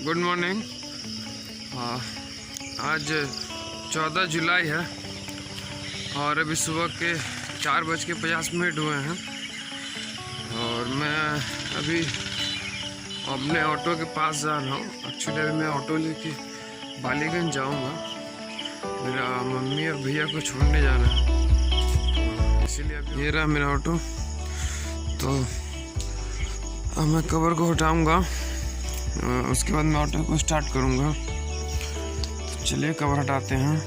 Good morning. आज 14 जुलाई है और अभी सुबह के 4:50 हुए हैं और मैं अभी अपने ऑटो के पास जा रहा हूँ। एक्चुअली अभी मैं ऑटो लेके बालीगंज जाऊँगा, मेरा मम्मी और भैया को छोड़ने जाना है, इसीलिए अभी ये रहा मेरा ऑटो। तो अब मैं कवर को हटाऊँगा, उसके बाद मैं ऑटो को स्टार्ट करूँगा। तो चलिए कवर हटाते हैं।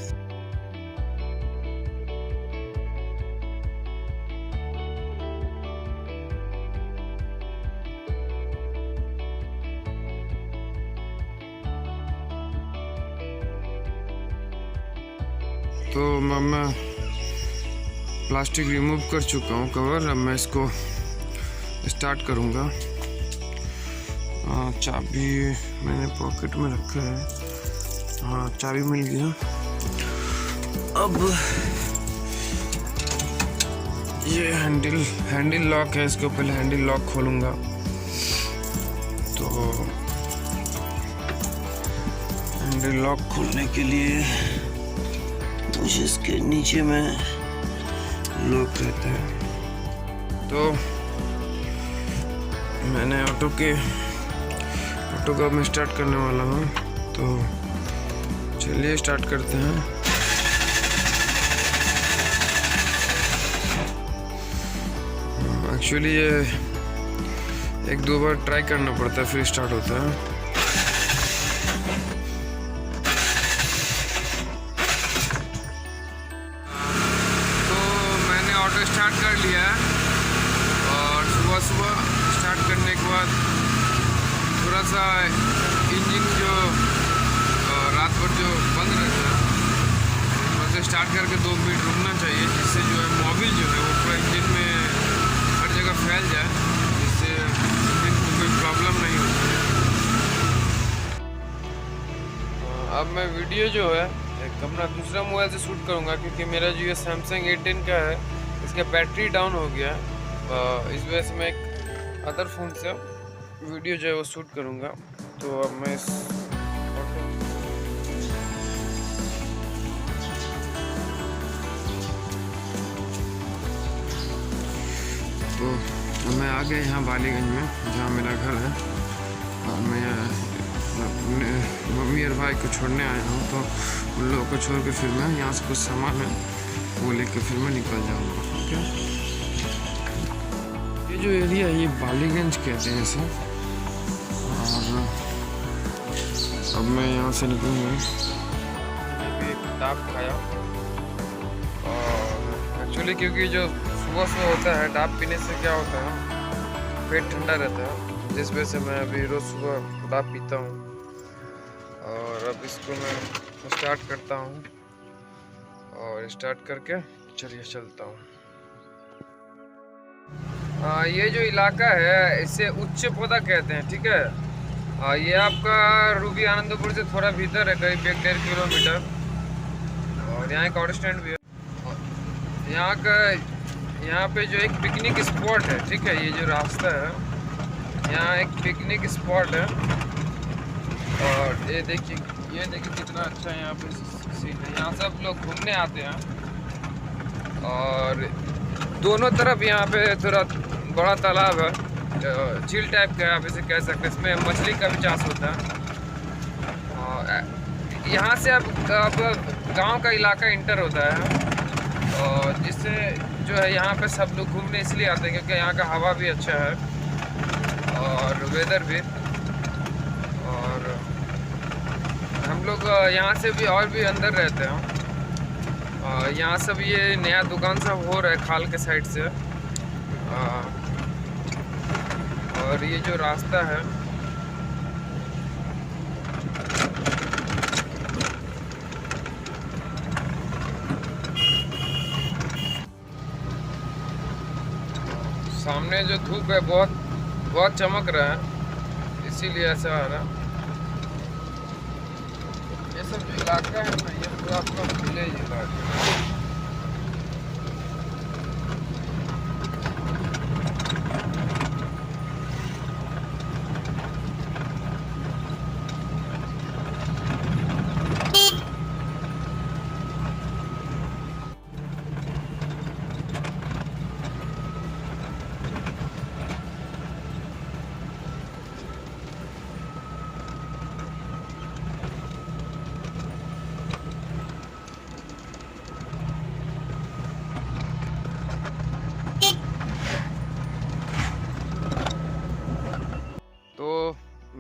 तो मैं प्लास्टिक रिमूव कर चुका हूँ कवर। अब मैं इसको स्टार्ट करूँगा। चाबी मैंने पॉकेट में रखा है। हाँ, चाबी मिल गया। अब ये हैंडल लॉक है, इसको पहले हैंडल लॉक खोलूँगा। तो हैंडल लॉक खोलने के लिए मुझे इसके नीचे में लॉक रहता है। तो मैंने ऑटो का मैं स्टार्ट करने वाला हूँ, तो चलिए स्टार्ट करते हैं। एक्चुअली ये 1-2 बार ट्राई करना पड़ता है, फिर स्टार्ट होता है। तो मैंने ऑटो स्टार्ट कर लिया है और सुबह स्टार्ट करने के बाद थोड़ा सा इंजन जो रात भर जो बंद रहता है, थोड़ा सा स्टार्ट करके 2 मिनट रुकना चाहिए, जिससे जो है मोबिल जो है वो पूरा इंजन में हर जगह फैल जाए, जिससे इंजन को कोई प्रॉब्लम नहीं होती है। अब मैं वीडियो जो है अपना दूसरा मोबाइल से शूट करूँगा, क्योंकि मेरा जो ये सैमसंग A10 का है, इसका बैटरी डाउन हो गया है। इस वजह से मैं एक अदर फ़ोन से वीडियो जो है वो शूट करूँगा। तो अब मैं मैं आ गया यहाँ बालीगंज में, जहाँ मेरा घर है, और मैं अपने मम्मी और भाई को छोड़ने आया हूँ। तो उन लोगों को छोड़ के फिर मैं यहाँ से कुछ सामान है वो लेके फिर मैं निकल जाऊँगा। ओके, ये जो एरिया है ये बालीगंज कहते हैं इसे। और अब मैं यहाँ से निकलूँगा। अभी डाब खाया, और एक्चुअली क्योंकि जो सुबह होता है, डाब पीने से क्या होता है, पेट ठंडा रहता है, जिस वजह से मैं अभी रोज़ सुबह डाब पीता हूँ। और अब इसको मैं स्टार्ट करता हूँ, और स्टार्ट करके चलिए चलता हूँ। ये जो इलाका है इसे उच्च पौधा कहते हैं, ठीक है। ये आपका रूबी आनंदपुर से थोड़ा भीतर है, करीब 1-1.5 किलोमीटर। और यहाँ एक ऑटो स्टैंड भी है। यहाँ पे जो एक पिकनिक स्पॉट है, ठीक है, ये जो रास्ता है, यहाँ एक पिकनिक स्पॉट है। और ये देखिए कितना अच्छा है यहाँ पे सीन है। यहाँ सब लोग घूमने आते हैं, और दोनों तरफ यहाँ पे थोड़ा बड़ा तालाब है, झील टाइप का आप इसे कह सकते हैं। इसमें मछली का भी चाष होता है। यहाँ से अब गांव का इलाका इंटर होता है, और जिससे जो है यहाँ पे सब लोग घूमने इसलिए आते हैं क्योंकि यहाँ का हवा भी अच्छा है और वेदर भी। और हम लोग यहाँ से भी और भी अंदर रहते हैं। यहाँ सब ये नया दुकान सब हो रहा है खाल के साइड से। और ये जो रास्ता है, सामने जो धूप है बहुत चमक रहा है, इसीलिए ऐसा आ रहा है। ये सब जो इलाका है ना, ये पूरा आपका विलेज इलाका है।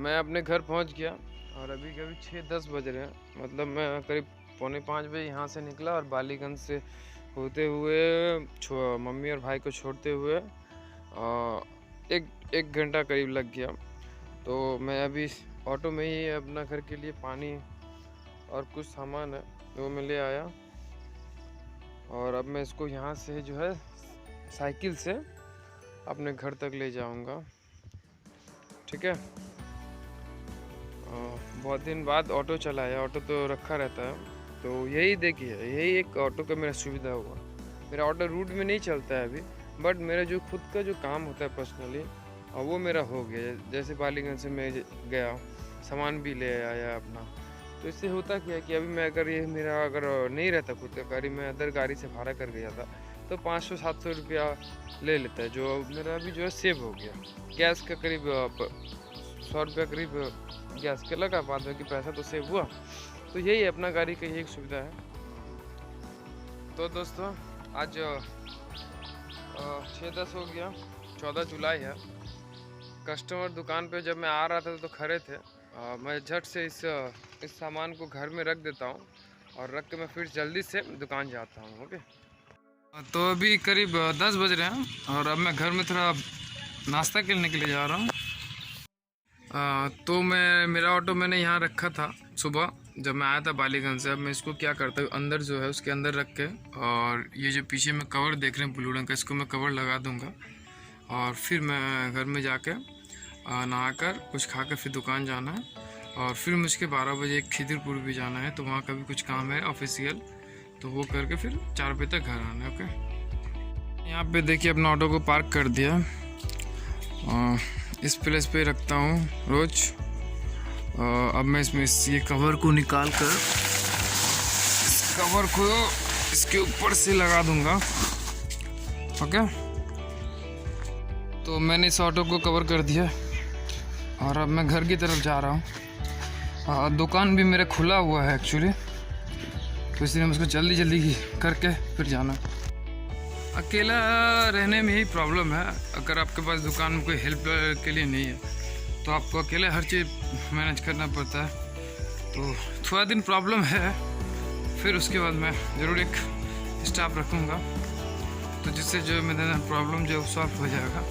मैं अपने घर पहुंच गया और अभी कभी 6-10 बज रहे हैं। मतलब मैं करीब 4:45 बजे यहाँ से निकला और बालीगंज से होते हुए मम्मी और भाई को छोड़ते हुए एक घंटा करीब लग गया। तो मैं अभी ऑटो में ही अपना घर के लिए पानी और कुछ सामान है वो मैं ले आया और अब मैं इसको यहाँ से जो है साइकिल से अपने घर तक ले जाऊँगा। ठीक है। बहुत दिन बाद ऑटो चलाया, ऑटो तो रखा रहता है, तो यही देखिए यही एक ऑटो का मेरा सुविधा हुआ। मेरा ऑटो रूट में नहीं चलता है अभी, बट मेरा जो खुद का जो काम होता है पर्सनली वो मेरा हो गया। जैसे बालीगंज से मैं गया, सामान भी ले आया अपना। तो इससे होता क्या है कि अभी मैं अगर नहीं रहता खुद का गाड़ी, मैं अदर गाड़ी से भाड़ा कर गया था, तो 500-700 रुपया ले लेता है, जो मेरा अभी जो है सेव हो गया। गैस का करीब 100 रुपया करीब गैस के लगा, बाद में कि पैसा तो सेव हुआ। तो यही है अपना गाड़ी का, यही एक सुविधा है। तो दोस्तों आज 6-10 हो गया, 14 जुलाई है। कस्टमर दुकान पे जब मैं आ रहा था तो खड़े थे। मैं झट से इस सामान को घर में रख देता हूँ और रख के मैं फिर जल्दी से दुकान जाता हूँ। ओके। तो अभी करीब 10 बज रहे हैं और अब मैं घर में थोड़ा नाश्ता करने के लिए जा रहा हूँ। तो मेरा ऑटो मैंने यहाँ रखा था सुबह जब मैं आया था बालीगंज से। अब मैं इसको क्या करता हूँ, अंदर जो है उसके अंदर रख के, और ये जो पीछे में कवर देख रहे हैं ब्लू रंग का, इसको मैं कवर लगा दूँगा और फिर मैं घर में जाके नहाकर कुछ खा कर फिर दुकान जाना है। और फिर मुझे 12 बजे खिदिरपुर भी जाना है, तो वहाँ का भी कुछ काम है ऑफिशियल, तो वो करके फिर 4 बजे तक घर आना है। ओके। यहाँ पे देखिए अपना ऑटो को पार्क कर दिया। इस प्लेस पे रखता हूँ रोज। अब मैं इसमें ये कवर को निकाल कर इस कवर को इसके ऊपर से लगा दूंगा। ओके। तो मैंने इस ऑटो को कवर कर दिया और अब मैं घर की तरफ जा रहा हूँ। दुकान भी मेरा खुला हुआ है एक्चुअली, तो इसलिए मुझको जल्दी करके फिर जाना। अकेला रहने में ही प्रॉब्लम है। अगर आपके पास दुकान में कोई हेल्प के लिए नहीं है तो आपको अकेले हर चीज़ मैनेज करना पड़ता है। तो थोड़ा दिन प्रॉब्लम है, फिर उसके बाद मैं ज़रूर एक स्टाफ रखूँगा, तो जिससे जो मेरा प्रॉब्लम जो सॉल्व हो जाएगा।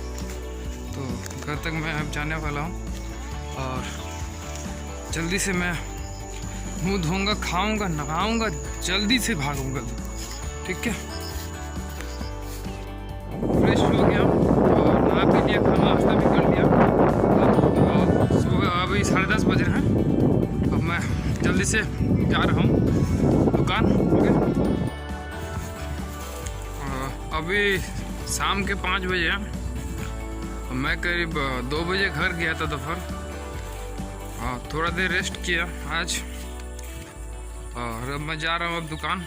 तो घर तक मैं अब जाने वाला हूँ और जल्दी से मैं मुँह धोऊँगा, खाऊँगा, नहाऊँगा, जल्दी से भागूँगा। ठीक है। फ्रेश हो गया और नहा पी लिया, खाना नाश्ता भी कर लिया। अब सुबह अभी 10:30 बज रहे हैं। अब मैं जल्दी से जा रहा हूँ दुकान। ओके। अभी शाम के 5 बजे हैं। मैं करीब 2 बजे घर गया था दोपहर। थोड़ा देर रेस्ट किया आज और अब मैं जा रहा हूँ अब दुकान।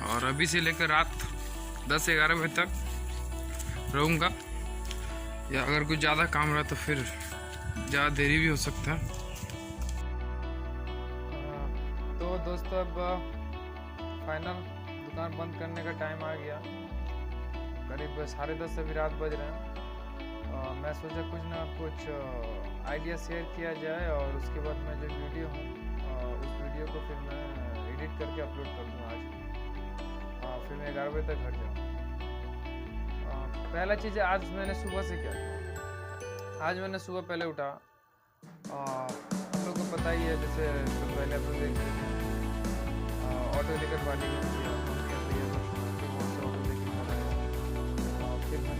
और अभी से लेकर रात 10-11 बजे तक रहूँगा, या अगर कुछ ज़्यादा काम रहा तो फिर ज़्यादा देरी भी हो सकता है। तो दोस्तों अब फाइनल दुकान बंद करने का टाइम आ गया। करीब 10:30 अभी रात बज रहे हैं। मैं सोचा कुछ ना कुछ आइडिया शेयर किया जाए और उसके बाद मैं जो वीडियो हूँ उस वीडियो को फिर मैं एडिट करके अपलोड कर दूँ आज। फिर मैं 11 बजे तक घर जाऊँ। पहला चीज़ आज मैंने सुबह से क्या, आज मैंने सुबह पहले उठा। हम लोग को पता ही है, जैसे तो पहले आप लोग देखते थे ऑटो लेकर बालीगंज गया, फिर मैं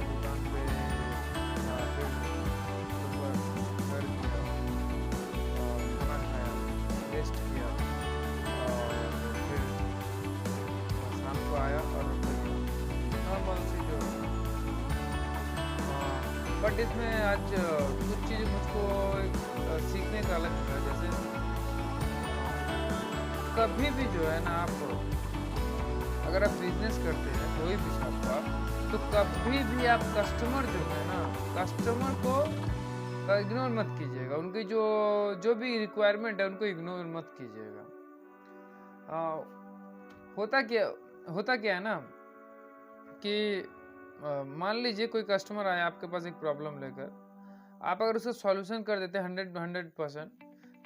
दुकान पे फिर घर गया, खाना खाया, रेस्ट किया और फिर शाम को आया और नॉर्मल सी जो। बट इसमें आज कुछ चीज़ मुझको सीखने का अलग था। जैसे कभी भी जो है ना, आप अगर आप बिजनेस करते हैं कोई भी शॉप का, तो कभी भी आप कस्टमर जो है ना, कस्टमर को इग्नोर मत कीजिएगा। उनकी जो भी रिक्वायरमेंट है उनको इग्नोर मत कीजिएगा। होता क्या है ना कि मान लीजिए कोई कस्टमर आया आपके पास एक प्रॉब्लम लेकर, आप अगर उसका सॉल्यूशन कर देते हैं 100%,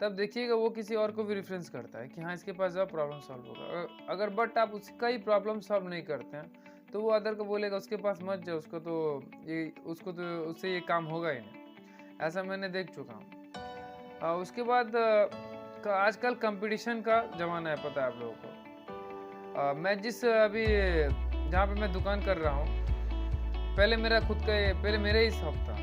तब देखिएगा वो किसी और को भी रेफरेंस करता है कि हाँ इसके पास जाओ प्रॉब्लम सॉल्व होगा। अगर बट आप उसका ही प्रॉब्लम सॉल्व नहीं करते हैं तो वो अदर को बोलेगा उसके पास मत जाओ, उसको तो उससे ये काम होगा ही नहीं। ऐसा मैंने देख चुका हूँ। उसके बाद आजकल कंपटीशन का ज़माना है, पता है आप लोगों को। मैं जिस अभी जहाँ पे मैं दुकान कर रहा हूँ, पहले मेरे ही शॉप था,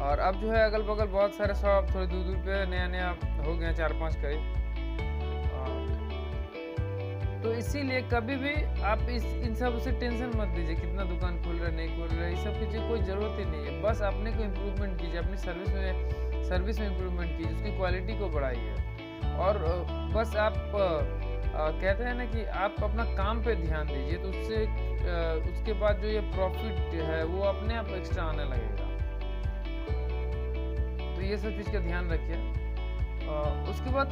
और अब जो है अगल बगल बहुत सारे शॉप थोड़ी दूर दूर पे नया हो गया, 4-5 करीब। तो इसीलिए कभी भी आप इन सब से टेंशन मत दीजिए कितना दुकान खोल रहा है नहीं खोल रहा है, इस सब की कोई ज़रूरत ही नहीं है। बस अपने को इम्प्रूवमेंट कीजिए, अपनी सर्विस में इम्प्रूवमेंट कीजिए, उसकी क्वालिटी को बढ़ाइए, और बस आप कहते हैं ना कि आप अपना काम पे ध्यान दीजिए, तो उसके बाद जो ये प्रॉफिट है वो अपने आप एक्स्ट्रा आने लगेगा। तो ये सब चीज़ का ध्यान रखिए। उसके बाद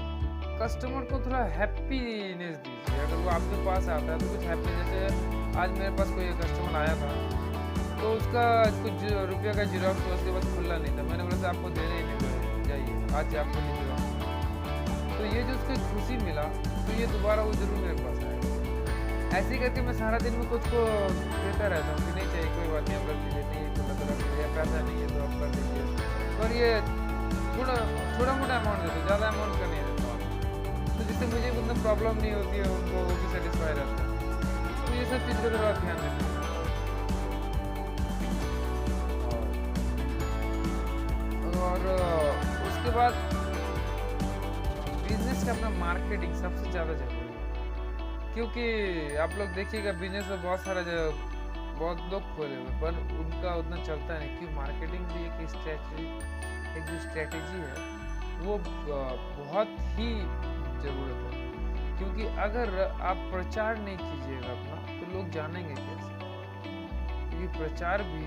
कस्टमर को थोड़ा हैप्पीनेस दीजिए। अगर वो आपके पास आता है तो कुछ हैप्पीनेस, जैसे आज मेरे पास कोई कस्टमर आया था तो उसका कुछ रुपये का जीरोक्स तो उसके पास खुला नहीं था। मैंने बोला था आपको देने ही नहीं, जाइए आज आपको नहीं दूँगा। तो ये जो उसको खुशी मिला तो ये दोबारा वो जरूर मेरे पास आएगा। ऐसे ही करके मैं सारा दिन में कुछ को देता रहता हूँ कि नहीं चाहिए कोई बात नहीं, आप रख लीजिए, नहीं थोड़ा पैसा नहीं है तो आप कर दीजिए, पर ये थोड़ा मोटा अमाउंट देते, ज़्यादा अमाउंट का नहीं देता, तो जिससे मुझे उतना प्रॉब्लम नहीं होती है, उनको वो भी सेटिस्फाई रहता है। तो ये सब चीज़ का थोड़ा ध्यान रखिए। और उसके बाद बिजनेस का अपना मार्केटिंग सबसे ज़्यादा जरूरी है, क्योंकि आप लोग देखिएगा बिजनेस में बहुत लोग खोले हुए, पर उनका उतना चलता नहीं, क्योंकि मार्केटिंग भी एक जो स्ट्रेटेजी है वो बहुत ही ज़रूरत है। क्योंकि अगर आप प्रचार नहीं कीजिएगा अपना तो लोग जानेंगे कैसे, क्योंकि प्रचार भी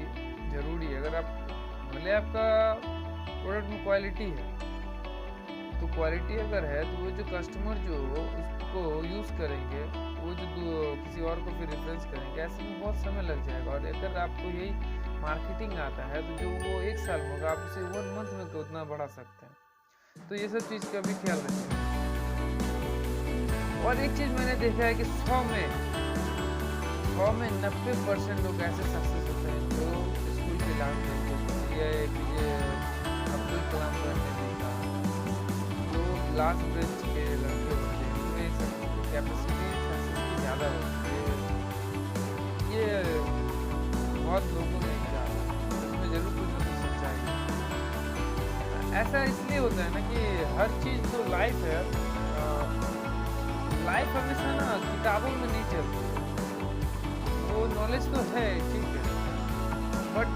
ज़रूरी है। अगर आप भले आपका प्रोडक्ट में क्वालिटी है, तो क्वालिटी अगर है तो वो जो कस्टमर जो उसको यूज़ करेंगे, वो जो किसी और को फिर रेफरेंस करेंगे, ऐसे में बहुत समय लग जाएगा। और अगर आपको यही मार्केटिंग आता है तो जो वो 1 साल में होगा आप उसे 1 मंथ में उतना बढ़ा सकते हैं। तो ये सब चीज़ का भी ख्याल रखें। और एक चीज़ मैंने देखा है कि 100 में 90% लोग ऐसे सक्सेस होते हैं जो स्कूल के लास्ट बेंच या अब्दुल कलाम ने देखा, जो लास्ट बेंच के लड़के होते हैं उनमें कैपेसिटी ज़्यादा होती है। ये बहुत लोगों में क्या उसमें ज़रूर कुछ ना कुछ सच्चाई है। ऐसा इसलिए होता है ना कि हर चीज़ जो लाइफ है, लाइफ हमेशा ना किताबों में नहीं चलती। वो नॉलेज तो है, ठीक है, बट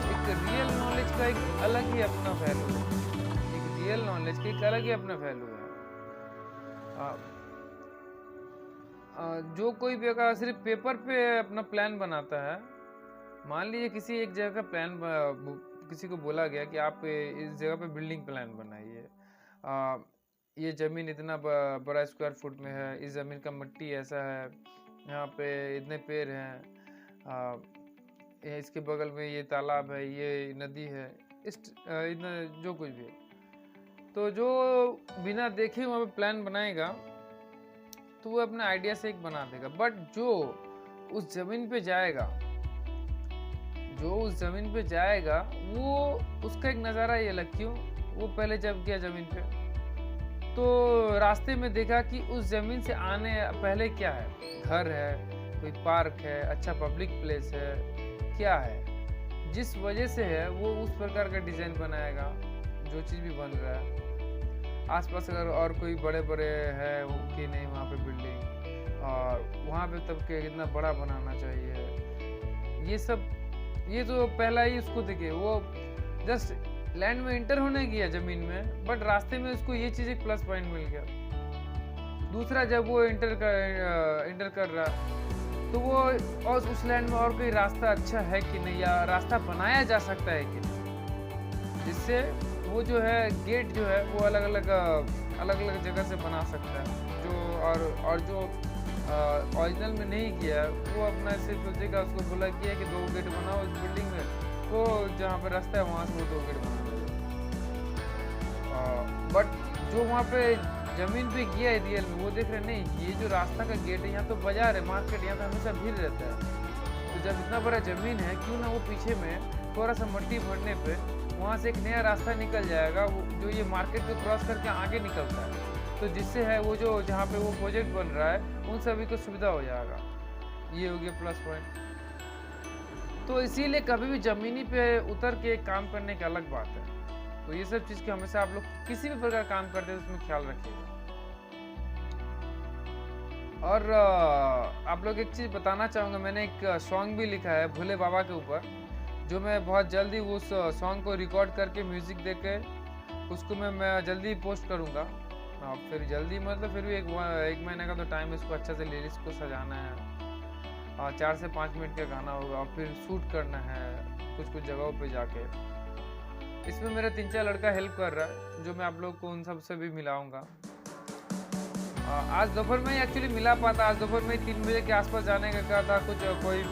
एक रियल नॉलेज का एक अलग ही अपना वैल्यू है। एक रियल नॉलेज का एक अलग ही अपना वैल्यू है। जो कोई भी अगर सिर्फ पेपर पे अपना प्लान बनाता है, मान लीजिए किसी एक जगह का प्लान किसी को बोला गया कि आप इस जगह पे बिल्डिंग प्लान बनाइए, ये ज़मीन इतना बड़ा स्क्वायर फुट में है, इस ज़मीन का मिट्टी ऐसा है, यहाँ पे इतने पेड़ हैं, इसके बगल में ये तालाब है, ये नदी है, इतना जो कुछ भी है। तो जो बिना देखे वहाँ पे प्लान बनाएगा तो वो अपने आइडिया से एक बना देगा। बट जो उस ज़मीन पे जाएगा वो उसका एक नज़ारा ये अलग। क्यों? वो पहले जब गया ज़मीन पे तो रास्ते में देखा कि उस ज़मीन से आने पहले क्या है, घर है, कोई पार्क है, अच्छा पब्लिक प्लेस है, क्या है, जिस वजह से है वो उस प्रकार का डिज़ाइन बनाएगा। जो चीज़ भी बन रहा है आसपास अगर और कोई बड़े है कि नहीं वहाँ पे बिल्डिंग, और वहाँ पे तब के कितना बड़ा बनाना चाहिए, ये तो पहला ही उसको दिखे। वो जस्ट लैंड में इंटर होने गया ज़मीन में, बट रास्ते में उसको ये चीज़ एक प्लस पॉइंट मिल गया। दूसरा, जब वो इंटर कर रहा तो वो और उस लैंड में और कोई रास्ता अच्छा है कि नहीं, या रास्ता बनाया जा सकता है कि नहीं, जिससे वो जो है गेट जो है वो अलग अलग जगह से बना सकता है। जो और जो ओरिजिनल में नहीं किया वो अपना ऐसे सोचेगा, उसको बोला किया कि 2 गेट बनाओ इस बिल्डिंग में, वो जहाँ पर रास्ता है वहाँ से वो 2 गेट बना देगा। बट जो वहाँ पे ज़मीन पे किया है रियल में वो देख रहे नहीं, ये जो रास्ता का गेट है, यहाँ तो बाजार है, मार्केट, यहाँ तो हमेशा भीड़ रहता है। तो जब इतना बड़ा ज़मीन है, क्यों ना वो पीछे में थोड़ा सा मट्टी भरने पे वहाँ से एक नया रास्ता निकल जाएगा, वो जो ये मार्केट को क्रॉस करके आगे निकलता है। तो जिससे है वो जो जहाँ पे वो प्रोजेक्ट बन रहा है उन सभी को सुविधा हो जाएगा। ये हो गया प्लस पॉइंट। तो इसीलिए कभी भी ज़मीनी पे उतर के काम करने की अलग बात है। तो ये सब चीज़ की हमेशा आप लोग किसी भी प्रकार काम करते हैं तो उसमें ख्याल रखिएगा। और आप लोग एक चीज़ बताना चाहूँगा, मैंने एक सॉन्ग भी लिखा है भोले बाबा के ऊपर, जो मैं बहुत जल्दी उस सॉन्ग को रिकॉर्ड करके म्यूज़िक दे के उसको मैं जल्दी पोस्ट करूँगा। फिर जल्दी मतलब फिर भी एक महीने का तो टाइम है, इसको अच्छा से लिरिक्स को सजाना है, 4 से 5 मिनट का गाना होगा और फिर शूट करना है कुछ जगहों पे जाके। इसमें मेरा 3-4 लड़का हेल्प कर रहा है, जो मैं आप लोग को उन सब से भी मिलाऊंगा। आज दोपहर में एक्चुअली मिला पाता, आज दोपहर में 3 बजे के आसपास जाने का क्या था, कुछ कोई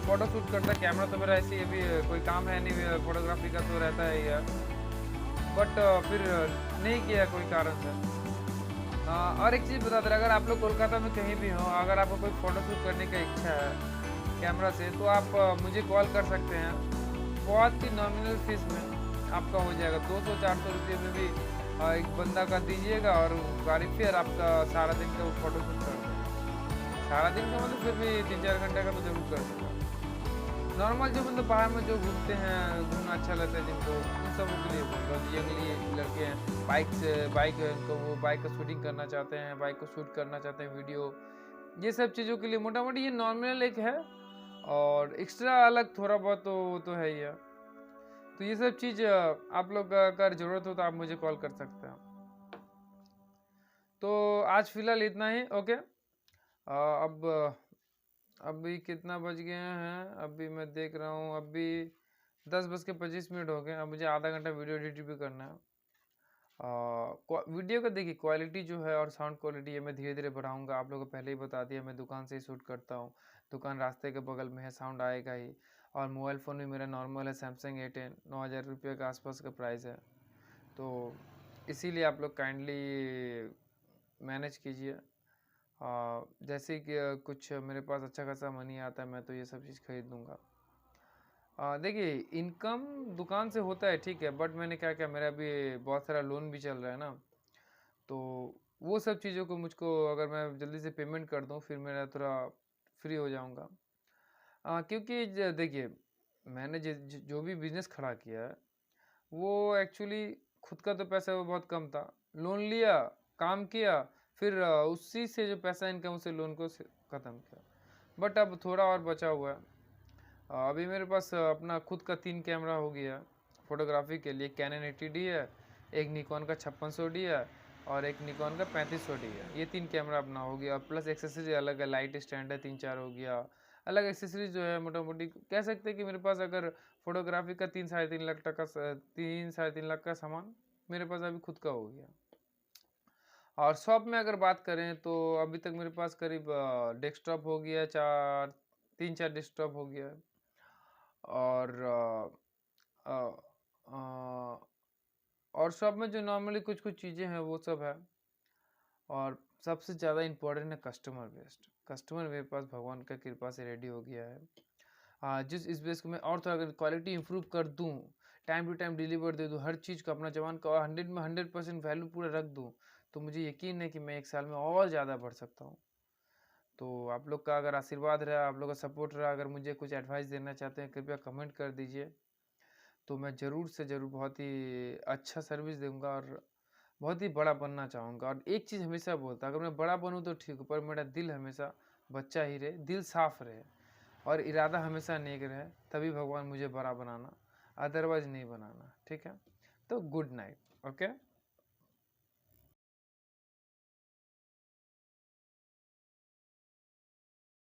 फ़ोटो शूट करता। कैमरा तो मेरा ऐसे ही अभी कोई काम है नहीं, फोटोग्राफी का तो रहता है यार, बट फिर नहीं किया कोई कारण से। और एक चीज़ बता दे, अगर आप लोग कोलकाता में कहीं भी हो, अगर आपको कोई फ़ोटो शूट करने का इच्छा है कैमरा से, तो आप मुझे कॉल कर सकते हैं। बहुत ही नॉमिनल फीस में आपका हो जाएगा, 200-400 रुपये में भी एक बंदा का दीजिएगा और गाड़ी फेयर आपका सारा दिन का वो फ़ोटो शूट कर देगा। सारा दिन का मतलब फिर भी 3-4 घंटे का तो जरूर कर देगा। नॉर्मल जो मतलब पहाड़ में जो घूमते हैं, घूमना अच्छा लगता है जिनको, उन सबों के लिए बोल रहा हूँ। यंगली लड़के हैं, बाइक है उनको, वो बाइक का शूटिंग करना चाहते हैं, बाइक को शूट करना चाहते हैं वीडियो, ये सब चीज़ों के लिए मोटा मोटी ये नॉर्मल एक है। और एक्स्ट्रा अलग थोड़ा बहुत तो है ही है। तो ये सब चीज़ आप लोग अगर ज़रूरत हो तो आप मुझे कॉल कर सकते हैं। तो आज फिलहाल इतना ही। ओके, अब अभी कितना बज गए हैं, अभी मैं देख रहा हूँ, अभी 10:25 हो गए। अब मुझे आधा घंटा वीडियो एडिट भी करना है। वीडियो का देखिए क्वालिटी जो है और साउंड क्वालिटी, ये मैं धीरे धीरे बढ़ाऊंगा। आप लोगों को पहले ही बता दिया, मैं दुकान से ही शूट करता हूँ, दुकान रास्ते के बगल में है, साउंड आएगा ही। और मोबाइल फ़ोन भी मेरा नॉर्मल है, सैमसंग A10, 9,000 रुपये के आसपास का प्राइस है। तो इसीलिए आप लोग काइंडली मैनेज कीजिए। जैसे कि कुछ मेरे पास अच्छा खासा मनी आता है, मैं तो ये सब चीज़ खरीद लूँगा। देखिए इनकम दुकान से होता है ठीक है, बट मैंने क्या किया, मेरा अभी बहुत सारा लोन भी चल रहा है ना, तो वो सब चीज़ों को मुझको अगर मैं जल्दी से पेमेंट कर दूँ फिर मेरा थोड़ा फ्री हो जाऊँगा। क्योंकि देखिए मैंने जो भी बिज़नेस खड़ा किया है वो एक्चुअली खुद का तो पैसा वो बहुत कम था, लोन लिया, काम किया, फिर उसी से जो पैसा इनकम उसे लोन को ख़त्म किया। बट अब थोड़ा और बचा हुआ है। अभी मेरे पास अपना खुद का 3 कैमरा हो गया फोटोग्राफी के लिए। कैनन 80D है, एक निकॉन का 5600D है और एक निकॉन का 3500D है। ये 3 कैमरा अपना हो गया, प्लस एक्सेसरीज अलग है, लाइट स्टैंड है 3-4 हो गया। अलग एक्सेसरीज जो है मोटा मोटी कह सकते हैं कि मेरे पास अगर फोटोग्राफी का 3-3.5 लाख टका 3-3.5 लाख का सामान मेरे पास अभी खुद का हो गया। और शॉप में अगर बात करें तो अभी तक मेरे पास करीब डेस्कटॉप हो गया, 3-4 डेस्कटॉप हो गया। और अ, अ, और शॉप में जो नॉर्मली कुछ चीज़ें हैं वो सब है। और सबसे ज़्यादा इम्पोर्टेंट है कस्टमर बेस्ड। कस्टमर मेरे पास भगवान का कृपा से रेडी हो गया है। जिस इस बेस को मैं और थोड़ा अगर क्वालिटी इंप्रूव कर दूँ, टाइम टू टाइम डिलीवर दे दूँ, हर चीज़ का अपना जवान का 100 में 100% वैल्यू पूरा रख दूँ, तो मुझे यकीन है कि मैं 1 साल में और ज़्यादा बढ़ सकता हूँ। तो आप लोग का अगर आशीर्वाद रहा, आप लोग का सपोर्ट रहा, अगर मुझे कुछ एडवाइस देना चाहते हैं कृपया कमेंट कर दीजिए। तो मैं ज़रूर से ज़रूर बहुत ही अच्छा सर्विस दूँगा और बहुत ही बड़ा बनना चाहूँगा। और एक चीज़ हमेशा बोलता, अगर मैं बड़ा बनूँ तो ठीक हूँ, पर मेरा दिल हमेशा बच्चा ही रहे, दिल साफ़ रहे और इरादा हमेशा नेक रहे, तभी भगवान मुझे बड़ा बनाना, अदरवाइज़ नहीं बनाना। ठीक है? तो गुड नाइट। ओके?